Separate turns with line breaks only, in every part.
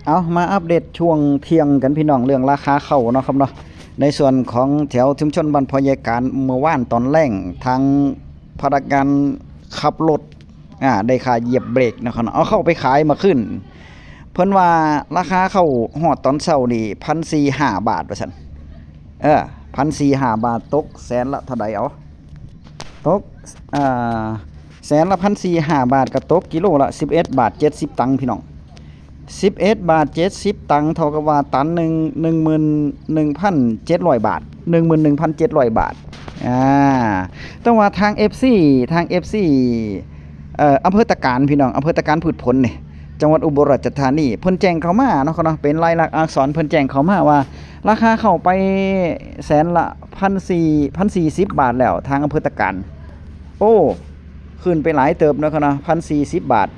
เอามาอัปเดตช่วงเที่ยงกันพี่น้องเรื่องราคาข้าวเนาะครับเนาะในส่วนของแถวชุมชนบ้านพอยายการเมื่อวานตอนแรงทางพนักงานขับรถได้ค่าเหยียบเบรกนะครับเอาเข้าไปขายมาขึ้นเพิ่นว่าราคาข้าวฮอดตอนเช้านี่1,405 บาทว่าซั่น1,405 บาทตกแสนละเท่าใดเอาตกแสนละ1,405 บาทก็ตกกิโลละ11 บาท 70 ตังค์พี่น้อง11 บาท 70 ตังค์เท่ากับว่าตันหนึ่ง 11,700 บาท 11,700 บาทแต่ว่าทาง FC อำเภอตะการพี่น้องอำเภอตะการพืชผลนี่จังหวัดอุบลราชธานีเพิ่นแจ้งเข้ามาเนาะเป็นลายลักษณ์อักษรเพิ่นแจ้งเข้ามาว่าราคาเข้าไปแสนละ1,440 บาทแล้วทางอำเภอตะการโอ้ขึ้นไปหลายเติบเนาะ1,440 บาท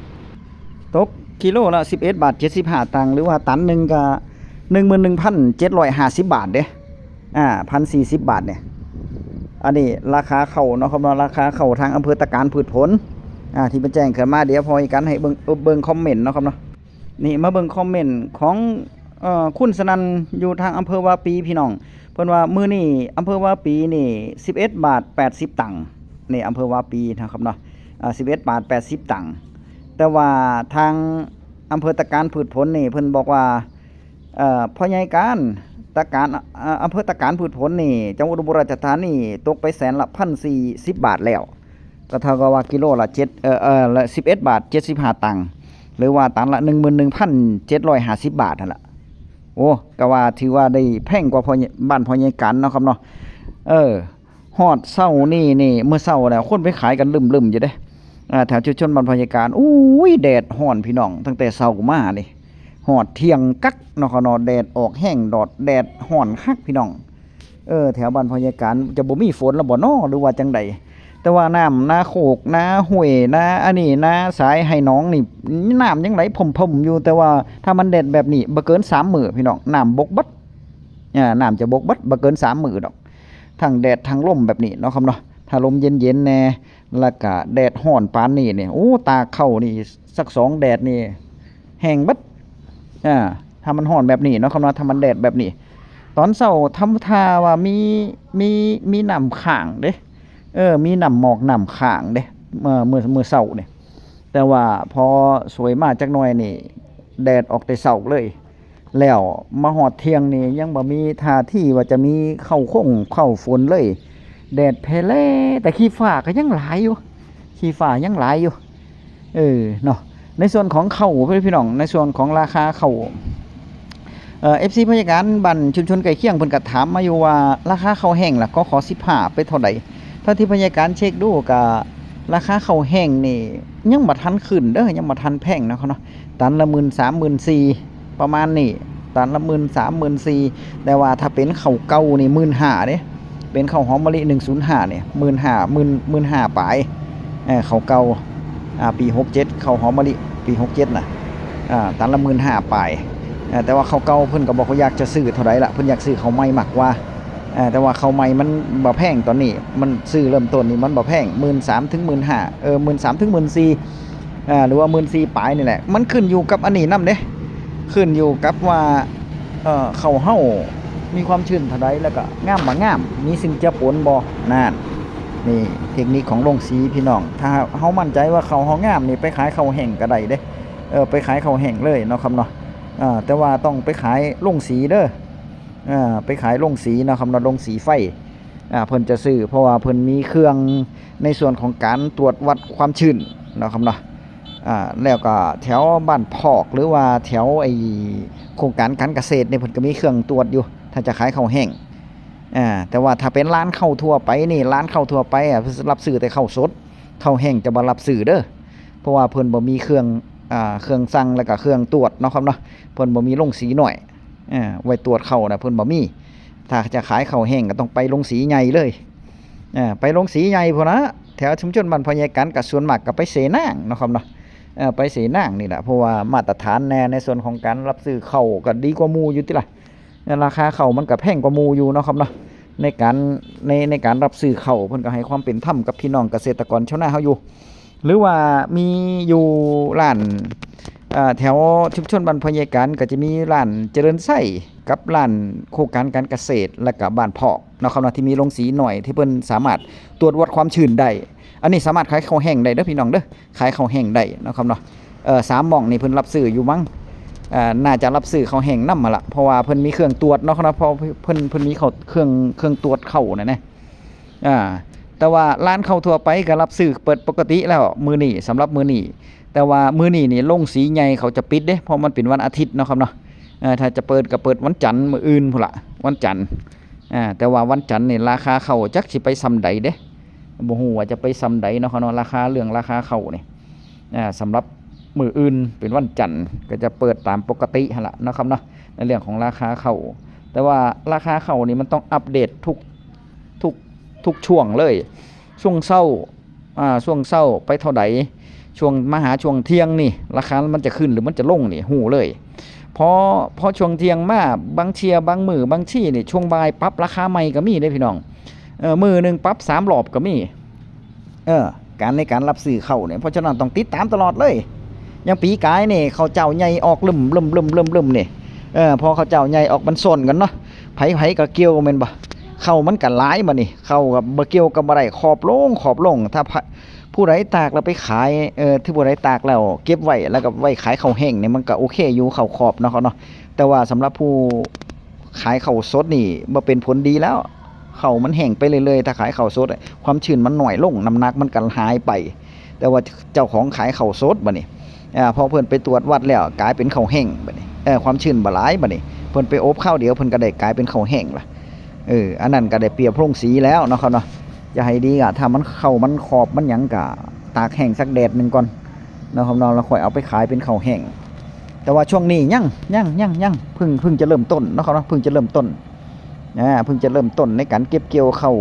ตกกิโลละ11 บาท 75 ตังค์หรือว่าตันหนึ่งก็ 11,750 บาทเด้1,040 บาทเนี่ยอันนี้ราคาเข้าเนาะครับเนาะราคาเข้าทางอำเภอตะการพืชผลที่เป็นแจ้งขึ้นมาเดี๋ยวพออีกกันให้เบิ่งคอมเมนต์เนาะครับเนาะนี่มาเบิ่งคอมเมนต์ของคุณสนั่นอยู่ทางอำเภอวาปีพี่น้องเพิ่นว่ามื้อนี้อำเภอวาปีนี่11 บาท 80 ตังค์นี่อำเภอวาปีนะครับเนาะ11 บาท 80 ตังค์แต่ว่าทางอำเภอตะการพืชผลนี่เพิ่นบอกว่าพ่อใหญ่การตะการอำเภอตะการพืชผลนี่จังหวัดอุบลราชธานีตกไปแสนละ1,410 บาทแล้วก็เท่ากับว่ากิโลละละ11 บาท 75 ตังค์หรือว่าตันละ 11,750 บาทนั่นล่ะโอ้ก็ว่าถือว่าได้แพงกว่าบ้านพ่อใหญ่การเนาะครับเนาะฮอดเช้านี่เมื่อเช้าแล้วคนไปขายกันลึมๆอยู่เด้แถวชุมชนบ้านพอยายการอุ้ยแดดฮ้อนพี่น้องตั้งแต่เช้ามานี่ฮอดเที่ยงกักเนาะครับเนาะแดดออกแห้งแดดฮ้อนคักพี่น้องแถวบ้านพอยายการจะบ่มีฝนแล้วบ่น้อหรือว่าจังใดแต่ว่าน้ำนาโคกนาห้วยนาอันนี้นาสายให้น้องนี่น้ำยังไหลพ่มๆอยู่แต่ว่าถ้ามันแดดแบบนี้บ่เกิน3มื้อพี่น้องน้ำบกบัดน้ำจะบกบัดบ่เกิน3มื้อดอกทั้งแดดทั้งลมแบบนี้เนาะครับเนาะถ้าลมเย็นๆแน่แล้วก็แดดร้อนปานนี้เนี่ยโอ้ตาเข้านี่สัก2แดดนี่แห้งบัดถ้ามันร้อนแบบนี้เนาะครับเนาะถ้ามันแดดแบบนี้ตอนเช้าทำท่าว่ามีน้ำค้างเด้มีน้ำหมอกน้ำค้างเด้เมื่อเช้านี่แต่ว่าพอสวยมาจักหน่อยนี่แดดออกแต่เช้าเลยแล้วมาฮอดเที่ยงนี่ยังบ่มีท่าทีว่าจะมีเข้าฝนเลยแดดแพร่แต่ขี้ฟ้าก็ยังหลายอยู่เนาะในส่วนของข้าวพี่น้องในส่วนของราคาข้าวFC พยาการบ้านชุมชนใกล้เคียงเพิ่นก็ถามมาอยู่ว่าราคาข้าวแห้งล่ะก็ขอ15ไปเท่าใดเท่าที่พยาการเช็คดูก็ราคาข้าวแห้งนี่ยังบ่ทันขึ้นเด้อยังบ่ทันแพงเนาะเนาะตันละ 13,000-14,000 ประมาณนี้ตันละ 13,000-14,000 แต่ว่าถ้าเป็นข้าวเก่านี่ 15,000 เด้เป็นข้าวหอมมะลิ105เนี่ย 15,000 ปลายข้าวเก่าปี67ข้าวหอมมะลิปี67น่ะตันละ 15,000 ปลายแต่ว่าข้าวเก่าเพิ่นก็บอกว่าอยากจะซื้อเท่าใดล่ะเพิ่นอยากซื้อข้าวใหม่มากกว่าแต่ว่าข้าวใหม่มันบ่แพงตอนนี้มันซื้อเริ่มต้นนี่มันบ่แพง 13,000 ถึง 15,000 13,000 ถึง 14,000 หรือว่า 14,000 ปลายนี่แหละมันขึ้นอยู่กับอันนี้นำเด้ขึ้นอยู่กับว่าข้าวเฮามีความชื้นเท่าใดแล้วก็งามบ่งามมีสิ่งเจือปนบ่นั่นนี่เทคนิคของโรงสีพี่น้องถ้าเฮามั่นใจว่าข้าวเฮางามนี่ไปขายข้าวแห้งก็ได้เด้ไปขายข้าวแห้งเลยเนาะครับเนาะแต่ว่าต้องไปขายโรงสีเด้อไปขายโรงสีเนาะครับเนาะโรงสีไฟเพิ่นจะซื้อเพราะว่าเพิ่นมีเครื่องในส่วนของการตรวจวัดความชื้นเนาะครับเนาะแล้วก็แถวบ้านพอกหรือว่าแถวไอ้โครงการการเกษตรเนี่ยเพิ่นก็มีเครื่องตรวจอยู่ถ้าจะขายข้าวแห้งแต่ว่าถ้าเป็นร้านข้าวทั่วไปนี่ร้านข้าวทั่วไปรับซื้อแต่ข้าวสดข้าวแห้งจะบ่รับซื้อเด้อเพราะว่าเพิ่นบ่มีเครื่องสั่งแล้วก็เครื่องตรวจเนาะครับเนาะเพิ่นบ่มีโรงสีน้อยไว้ตรวจข้าวน่ะเพิ่นบ่มีถ้าจะขายข้าวแห้งก็ต้องไปโรงสีใหญ่เลยไปโรงสีใหญ่พุ่นนะแถวชุมชนบ้านพอยายกันก็ส่วนมากก็ไปเสนางเนาะครับเนาะไปเสนางนี่แหละเพราะว่ามาตรฐานแน่ในส่วนของการรับซื้อข้าวก็ดีกว่าหมู่อยู่ติล่ะราคาข้าวมันก็แพงกว่าหมู่อยู่เนาะครับเนาะในการรับซื้อข้าวเพิ่นก็ให้ความเป็นธรรมกับพี่น้องเกษตรกรชาวนาเฮาอยู่หรือว่ามีอยู่ร้าน แถวชุมชนบ้านพญาการก็จะมีร้านเจริญไส้กับร้านโครงการการเกษตรและก็บ้านพอกเนาะครับเนาะที่มีโรงสีหน่อยที่เพิ่นสามารถตรวจวัดความชื้นได้อันนี้สามารถขายข้าวแห้งได้เด้อพี่น้องเด้อขายข้าวแห้งได้เนาะครับเนาะ3หม่องนี่เพิ่นรับซื้ออยู่มั้งน่าจะรับซื้อข้าวแห้งนำมาละเพราะว่าเพิ่นมีเครื่องตรวจเนาะครับเพราะเพิ่นมีเขาเครื่องตรวจเข้านั่นนะแต่ว่าร้านเข้าทั่วไปก็รับซื้อเปิดปกติแล้วมื้อนี้สำหรับมื้อนี้แต่ว่ามื้อนี้นี่โรงสีใหญ่เขาจะปิดเด้เพราะมันเป็นวันอาทิตย์เนาะครับเนาะถ้าจะเปิดก็เปิดวันจันทร์มื้ออื่นพุ่นล่ะวันจันทร์แต่ว่าวันจันทร์นี่ราคาเข้าจักสิไปซำใดเด้บ่ฮู้ว่าจะไปซำใดเนาะครับเนาะราคาเข้านี่สำหรับมื้ออื่นเป็นวันจันทร์ก็จะเปิดตามปกติหั่นล่ะเนาะครับเนาะในเรื่องของราคาเข้าแต่ว่าราคาเข้านี่มันต้องอัปเดตทุกช่วงเลยช่วงเช้าไปเท่าใดช่วงมาหาช่วงเที่ยงนี่ราคามันจะขึ้นหรือมันจะลงนี่หูเลยพอช่วงเที่ยงมาบางเชียบางมือบางชี่นี่ช่วงบ่ายปรับราคาใหม่ก็มีได้พี่น้องมือนึงปรับ3รอบก็มีการในการรับซื้อเข้าเนี่ยเพราะฉะนั้นต้องติดตามตลอดเลยอย่างปีกายนี่เขาเจ้าใหญ่ออกลึมนี่พอเขาเจ้าใหญ่ออกมันส่วนกันเนาะไผก็เกี่ยวแม่นบ่เข้ามันก็หลายมานี่เข้ากับบ่เกี่ยวกับบ่ได้ขอบลงถ้าผู้ใดตากแล้วไปขายที่ผู้ใดตากแล้วเก็บไว้แล้วก็ไว้ขายข้าวแห้งเนี่ยมันก็โอเคอยู่ข้าวขอบเนาะเขาเนาะแต่ว่าสำหรับผู้ขายข้าวสดนี่บ่เป็นผลดีแล้วข้าวมันแห้งไปเรื่อยๆถ้าขายข้าวสดความชื้นมันน้อยลงน้ำหนักมันก็หายไปแต่ว่าเจ้าของขายข้าวสดบัดนี้พอเพิ่นไปตรวจวัดแล้วกลายเป็นข้าวแห้งบัดนี้ความชื้นบ่หลายบัดนี้เพิ่นไปอบข้าวเดียวเพิ่นก็ได้กลายเป็นข้าวแห้งล่ะอันนั้นก็ได้เปรียบโรงสีแล้วเนาะครับเนาะจะให้ดีถ้ามันเข้ามันขอบมันหยังก็ตากแห้งสักแดดนึงก่อนเนาะครับเนาะแล้วค่อยเอาไปขายเป็นข้าวแห้งแต่ว่าช่วงนี้ยังเพิ่งจะเริ่มต้นเนาะครับเนาะเพิ่งจะเริ่มต้นในการเก็บเกี่ยวข้าว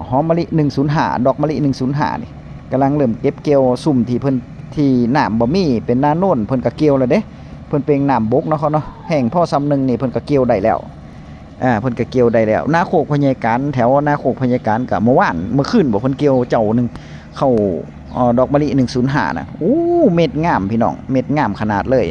หอมมะลิ105ดอกมะลิ105นี่กำลังเริ่มเก็บเกี่ยวซุ่มที่เพิ่นที่น้ำบ่มีเป็นหน้าโน่นเพิ่นก็เกี่ยวแล้วเด้เพิ่นเป็นน้ำบกเนาะครับเนาะแห้งพอซ้ำนึงนี่เพิ่นก็เกี่ยวได้แล้วเพิ่นก็เกี่ยวได้แล้วนาโคกพญาการแถวนาโคกพญาการก็เมื่อคืนบ่เพิ่นเกี่ยวเจ้านึงเข้าดอกมะลิ105น่ะโอ้เม็ดงามพี่น้องเม็ดงามขนาดเลย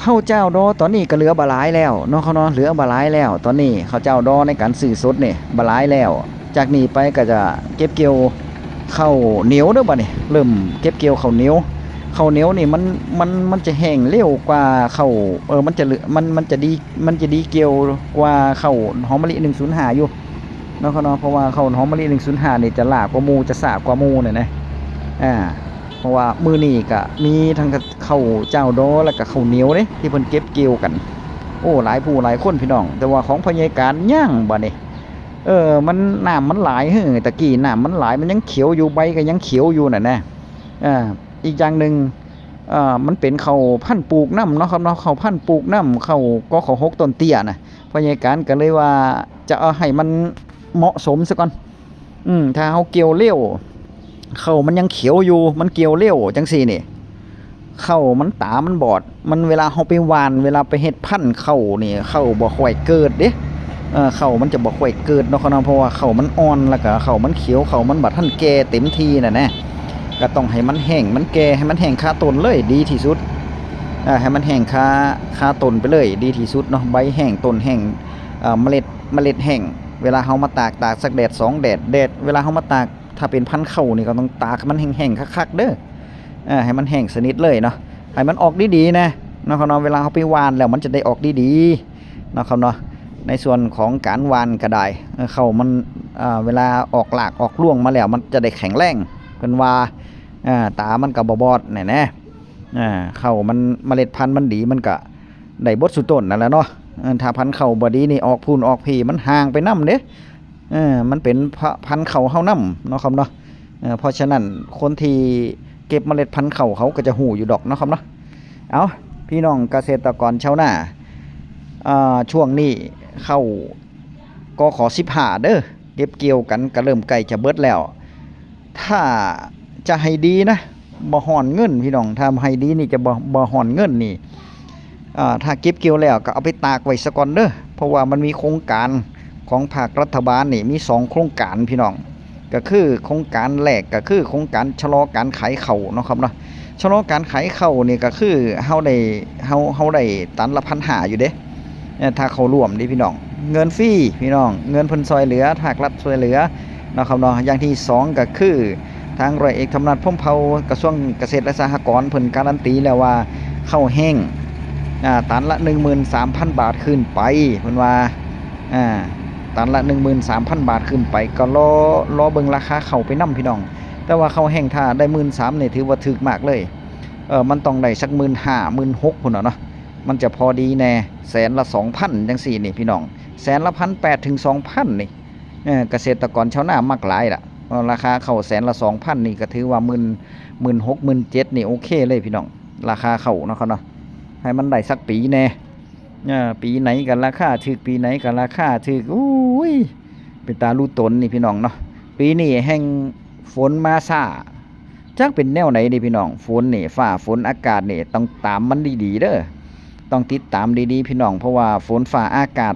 ข้าวเจ้าดอตอนนี้ก็เหลือบ่หลายแล้วเนาะเขาเนาะเหลือบ่หลายแล้วตอนนี้ข้าวเจ้าดอในการซื้อสดนี่บ่หลายแล้วจากนี้ไปก็จะเก็บเกี่ยวข้าวเหนียวเด้อบัดนี้เริ่มเก็บเกี่ยวข้าวเหนียวนี่มันจะแห้งเร็วกว่าข้าวมันจะดีเกี่ยวกว่าข้าวหอมมะลิ105อยู่เนาะเนาะเพราะว่าข้าวหอมมะลิ105นี่จะลากกว่าหมู่จะสากกว่าหมู่เนี่ยนะเพราะว่ามื้อนี้ก็มีทั้งข้าวเจ้าดอแล้วก็ข้าวเหนียวเด้ที่เพิ่นเก็บเกี่ยวกันโอ้หลายผู้หลายคนพี่น้องแต่ว่าของพญาการย่างบัดนี้มันน้ำมันหลายตะกี้น้ำมันหลายมันยังเขียวอยู่ใบก็ยังเขียวอยู่น่ะนะอีกอย่างหนึ่งมันเป็นข้าวพันธุ์ปลูกน้ำเนาะครับเนาะข้าวพันธุ์ปลูกน้ำข้าวก็ข้าวหกต้นเตี้ยนะพญาการก็เลยว่าจะเอาให้มันเหมาะสมซะก่อนถ้าเฮาเกี่ยวเลี้ยวข้าวมันยังเขียวอยู่มันเกี่ยวเลี้ยวจังซี่นี่ข้าวมันตามันบอดมันเวลาเฮาไปหว่านเวลาไปเฮ็ดพันธุ์ข้าวนี่ข้าวบ่ค่อยเกิดเด้ข้าวมันจะบ่ค่อยเกิดเนาะครับเนาะเพราะว่าข้าวมันอ่อนแล้วก็ข้าวมันเขียวข้าวมันบ่ทันแก่เต็มที่น่ะนะก็ต้องให้มันแห้งมันแก่ให้มันแห้งคาต้นเลยดีที่สุดให้มันแห้งคาต้นไปเลยดีที่สุดเนาะใบแห้งต้นแห้งเมล็ดแห้งเวลาเฮามาตากสักแดด2แดดเวลาเฮามาตากถ้าเป็นพันธุ์ข้าวนี่ก็ต้องตากให้มันแห้งๆคักๆเด้อให้มันแห้งสนิทเลยเนาะให้มันออกดีๆนะเนาะครับเนาะเวลาเฮาไปหว่านแล้วมันจะได้ออกดีๆเนาะครับเนาะในส่วนของการหว่านก็ได้ข้าวมันเวลาออกหลากออกร่วงมาแล้วมันจะได้แข็งแรงเพิ่นว่าตามันก็บ่บอดแน่ๆข้าวมันเมล็ดพันธุ์มันดีมันก็ได้บดสุดต้นนั่นแหละเนาะถ้าพันธุ์ข้าวบ่ดีนี่ออกพูนออกพี่มันห่างไปนำเด้มันเป็นพันธุ์ข้าวเฮานำเนาะครับเนาะเพราะฉะนั้นคนที่เก็บเมล็ดพันธุ์ข้าวเขาก็จะฮู้อยู่ดอกเนาะครับเนาะเอาพี่น้องเกษตรกรชาวนาช่วงนี้เข้าก็ขอ15เด้อเก็บเกี่ยวกันก็เริ่มใกล้จะเบิดแล้วถ้าจะให้ดีนะบ่ฮ้อนเงินพี่น้องถ้าให้ดีนี่จะบ่ฮ้อนเงินนี่ถ้าเก็บเกี่ยวแล้วก็เอาไปตากไว้ซะก่อนเด้อเพราะว่ามันมีโครงการของภาครัฐบาลนี่มี2โครงการพี่น้องก็คือโครงการแรกก็คือโครงการชะลอการขายข้าวเนาะครับเนาะ ชะลอการขายข้าวนี่ก็คือเฮาได้ตันละ1,500อยู่เด้ถ้าเข้าร่วมนี่พี่น้องเงินฟรีพี่น้องเงินเพิ่นช่วยเหลือภาครัฐช่วยเหลือเนาะครับเนาะอย่างที่2ก็คือทางร้อยเอกธรรมนัสพรหมเผ่ากระทรวงเกษตรและสหกรณ์เพิ่นการันตีแล้วว่าข้าวแห้งตันละ 13,000 บาทขึ้นไปเพิ่นว่าตันละ 13,000 บาทขึ้นไปก็รอเบิ่งราคาข้าวไปนํพี่น้องแต่ว่าข้าวแห้งถ้าได้ 13,000 นี่ถือว่าถูกมากเลยมันต้องได้สัก 15,000 16,000 พุ่นเนาะมันจะพอดีแน่แสนละ 2,000 จังซี่นี่พี่น้องแสนละ 1,800 ถึง 2,000 นี่เกษตรกรชาวนามักหลายล่ะราคาข้าวแสนละ 2,000 นี่ก็ถือว่า16,000 17,000 นี่โอเคเลยพี่น้องราคาข้าวเนาะครับเนาะให้มันได้สักปีแน่ปีไหนกันราคาถูกปีไหนกันราคาถูกอุ้ยเป็นตารู้ตนนี่พี่น้องเนาะปีนี้แห่งฝนมาซ่าจักเป็นแนวไหนนี่พี่น้องฝนนี่ฟ้าฝนอากาศนี่ต้องตามมันดีๆเด้อต้องติดตามดีๆพี่น้องเพราะว่าฝนฟ้าอากาศ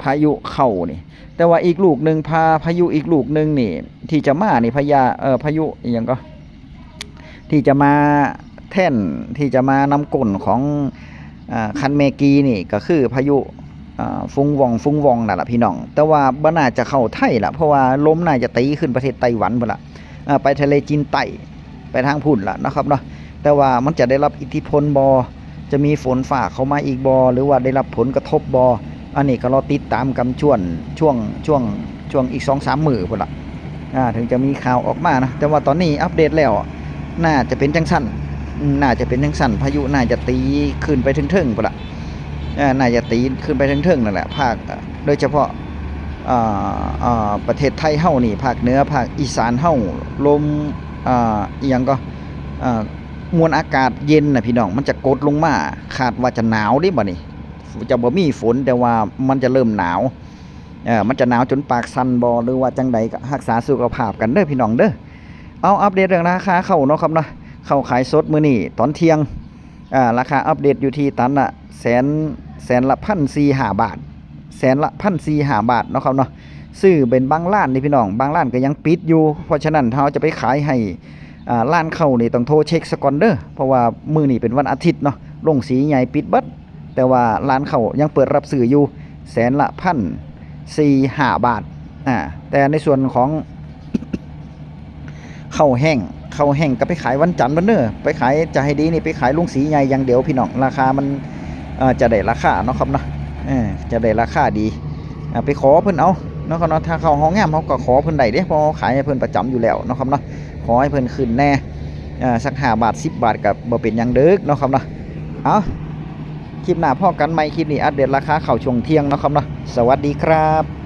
พายุเข้านี่แต่ว่าอีกลูกนึงพายุอีกลูกนึงนี่ที่จะมานี่พายุอีหยังก็ที่จะมาแท่นที่จะมานำก้นของคันเมกีนี่ก็คือพายุฟุ้งว่องนั่นแหละพี่น้องแต่ว่าบ่น่าจะเข้าไทยละเพราะว่าลมน่าจะตีขึ้นประเทศไต้หวันพุ่นละไปทะเลจีนใต้ไปทางพุ่นละนะครับเนาะแต่ว่ามันจะได้รับอิทธิพลบ่จะมีฝนฟ้าเข้ามาอีกบ่หรือว่าได้รับผลกระทบบ่อันนี้ก็รอติดตามกันช่วงอีก 2-3 มื้อพุ่นละถึงจะมีข่าวออกมานะแต่ว่าตอนนี้อัปเดตแล้วน่าจะเป็นจังซั่นพายุน่าจะตีขึ้นไปถึงพุ่นละน่าจะตีขึ้นไปถึงนั่นแหละภาคโดยเฉพาะประเทศไทยเฮานี่ภาคเหนือภาคอีสานเฮาลมอีหยังก็มวลอากาศเย็นน่ะพี่น้องมันจะกดลงมาคาดว่าจะหนาวดิบัดนี้จะบ่มีฝนแต่ว่ามันจะเริ่มหนาวมันจะหนาวจนปากสั่นบ่หรือว่าจังใดก็รักษาสุขภาพกันเด้อพี่น้องเด้อเอาอัปเดตเรื่องราคาข้าวเนาะครับเนาะข้าวขายสดมื้อนี้ตอนเที่ยงราคาอัปเดตอยู่ที่ตันละแสนละ 1,405 บาทแสนละ 1,405 บาทเนาะครับเนาะซื้อเป็นบางร้านนี่พี่น้องบางร้านก็ยังปิดอยู่เพราะฉะนั้นถ้าเราจะไปขายให้ร้านข้าวนี่ต้องโทรเช็คซะก่อนเด้อเพราะว่ามื้อนี้เป็นวันอาทิตย์เนาะโรงสีใหญ่ปิดเบิดแต่ว่าร้านข้าวยังเปิดรับซื้ออยู่แสนละ 1,405 บาทแต่ในส่วนของข้าวแห้งก็ไปขายวันจันทร์วันเด้อไปขายจะให้ดีนี่ไปขายลุงสีใหญ่อย่างเดียวพี่น้องราคามันจะได้ราคาเนาะครับเนาะจะได้ราคาดีไปขอเพิ่นเอาเนาะครับเนาะถ้าเขาห้องงามเขาก็ขอเพิ่นได้เด้เพราะขายให้เพิ่นประจำอยู่แล้วเนาะครับเนาะขอให้เพิ่นขึ้นแน่สัก5 บาท 10 บาทก็บ่เป็นหยังเด้อเนาะครับเนาะเอาคลิปหน้าพอกันใหม่คลิปนี้อัปเดตราคาข้าวช่วงเที่ยงเนาะครับเนาะสวัสดีครับ